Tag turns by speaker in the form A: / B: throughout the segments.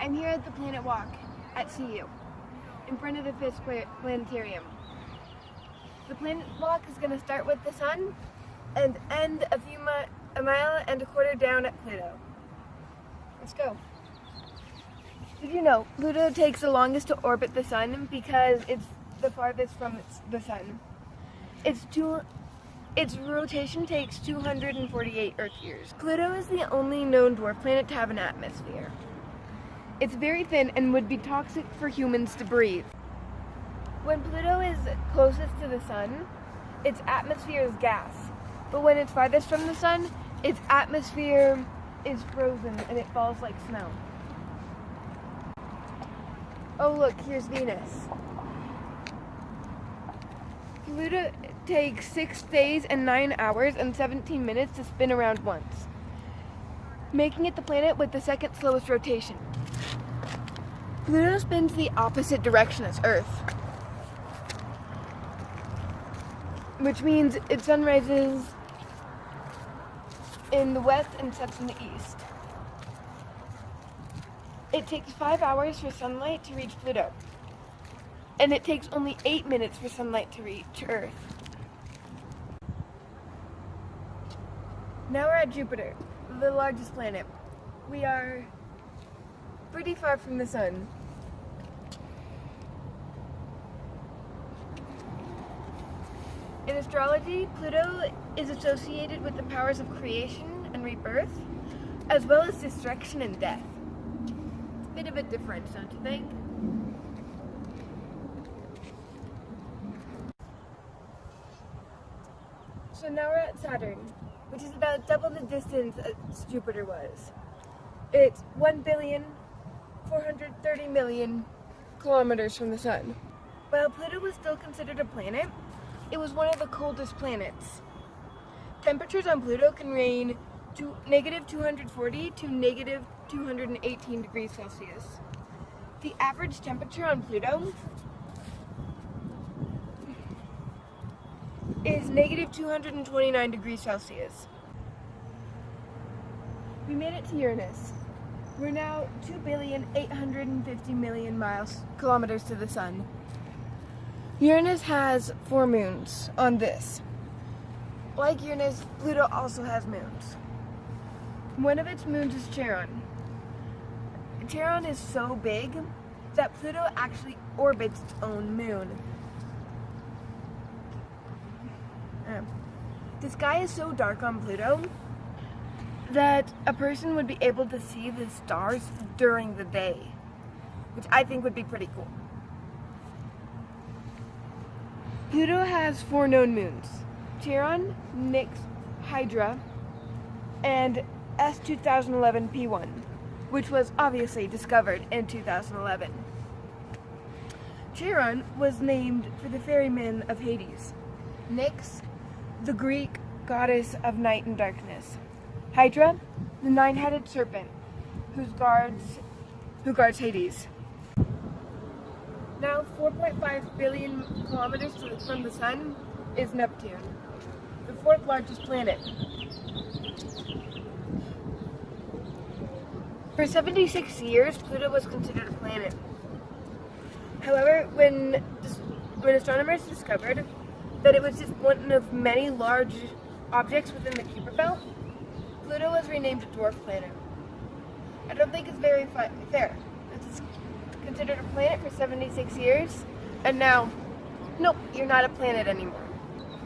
A: I'm here at the Planet Walk at CU, in front of the Fisk Planetarium. The Planet Walk is going to start with the sun and end a mile and a quarter down at Pluto. Let's go. Did you know Pluto takes the longest to orbit the sun because it's the farthest from the sun? Its rotation takes 248 Earth years. Pluto is the only known dwarf planet to have an atmosphere. It's very thin and would be toxic for humans to breathe. When Pluto is closest to the sun, its atmosphere is gas. But when it's farthest from the sun, its atmosphere is frozen and it falls like snow. Oh look, here's Venus. Pluto takes 6 days and 9 hours and 17 minutes to spin around once, making it the planet with the second slowest rotation. Pluto spins the opposite direction as Earth, which means its sun rises in the west and sets in the east. It takes 5 hours for sunlight to reach Pluto, and it takes only 8 minutes for sunlight to reach Earth. Now we're at Jupiter, the largest planet. We are pretty far from the sun. In astrology, Pluto is associated with the powers of creation and rebirth, as well as destruction and death. It's a bit of a difference, don't you think? So now we're at Saturn, which is about double the distance as Jupiter was. It's 1,430,000,000 kilometers from the sun. While Pluto was still considered a planet, it was one of the coldest planets. Temperatures on Pluto can range to -240 to -218 degrees Celsius. The average temperature on Pluto is -229 degrees Celsius. We made it to Uranus. We're now 2,850,000,000 kilometers to the sun. Uranus has 4 moons on this. Like Uranus, Pluto also has moons. One of its moons is Charon. Charon is so big that Pluto actually orbits its own moon. The sky is so dark on Pluto that a person would be able to see the stars during the day, which I think would be pretty cool. Pluto has 4 known moons: Charon, Nix, Hydra, and S2011 P1, which was obviously discovered in 2011. Charon was named for the ferryman of Hades. Nix, the Greek goddess of night and darkness. Hydra, the 9-headed serpent who guards Hades. Now 4.5 billion kilometers from the sun is Neptune, the 4th largest planet. For 76 years, Pluto was considered a planet. However, when astronomers discovered that it was just one of many large objects within the Kuiper Belt, Pluto was renamed a dwarf planet. I don't think it's very fair. It's considered a planet for 76 years, and now, nope, you're not a planet anymore.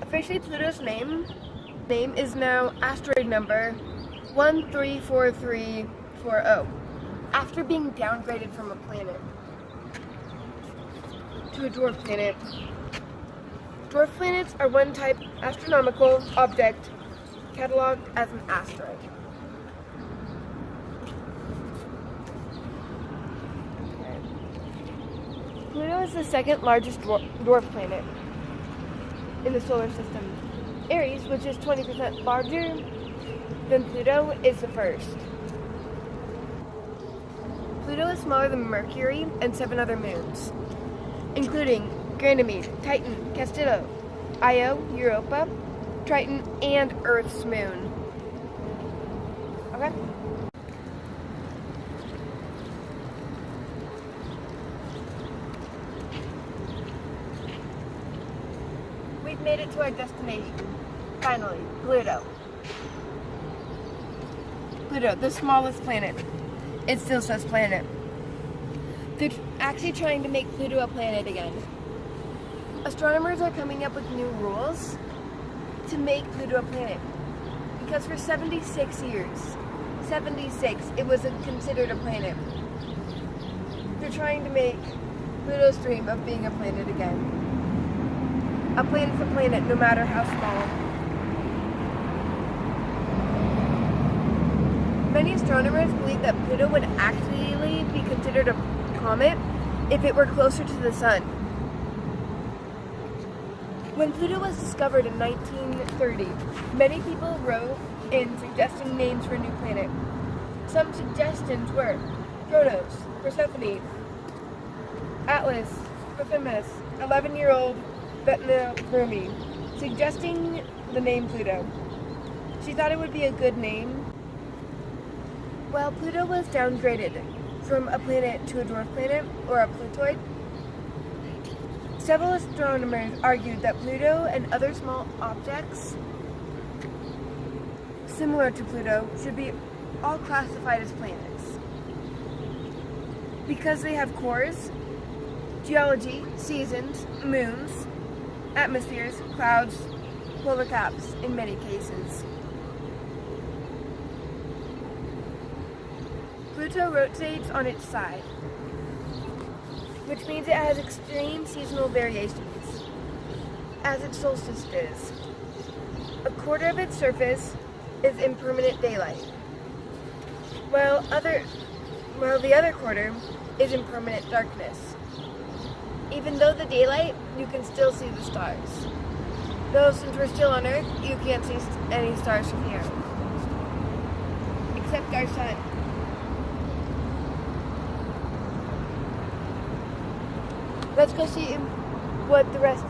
A: Officially, Pluto's name is now asteroid number 134340, after being downgraded from a planet to a dwarf planet. Dwarf planets are one type astronomical object cataloged as an asteroid. Pluto is the 2nd largest dwarf planet in the solar system. Aries, which is 20% larger than Pluto, is the 1st. Pluto is smaller than Mercury and 7 other moons, including Ganymede, Titan, Castillo, Io, Europa, Triton, and Earth's moon. Okay? made it to our destination. Finally, Pluto. Pluto, the smallest planet. It still says planet. They're actually trying to make Pluto a planet again. Astronomers are coming up with new rules to make Pluto a planet. Because for 76 years, 76, it was considered a planet. They're trying to make Pluto's dream of being a planet again. A planet's a planet, no matter how small. Many astronomers believe that Pluto would actually be considered a comet if it were closer to the Sun. When Pluto was discovered in 1930, many people wrote in suggesting names for a new planet. Some suggestions were Kronos, Persephone, Atlas, Pothinus, 11-year-old Bettina Rumi, suggesting the name Pluto. She thought it would be a good name. Well, Pluto was downgraded from a planet to a dwarf planet, or a Plutoid. Several astronomers argued that Pluto and other small objects similar to Pluto should be all classified as planets. Because they have cores, geology, seasons, moons, atmospheres, clouds, polar caps in many cases. Pluto rotates on its side, which means it has extreme seasonal variations, as its solstice is. A quarter of its surface is in permanent daylight, while the other quarter is in permanent darkness. Even though the daylight, you can still see the stars. Though since we're still on Earth, you can't see any stars from here, except our sun. Let's go see what the rest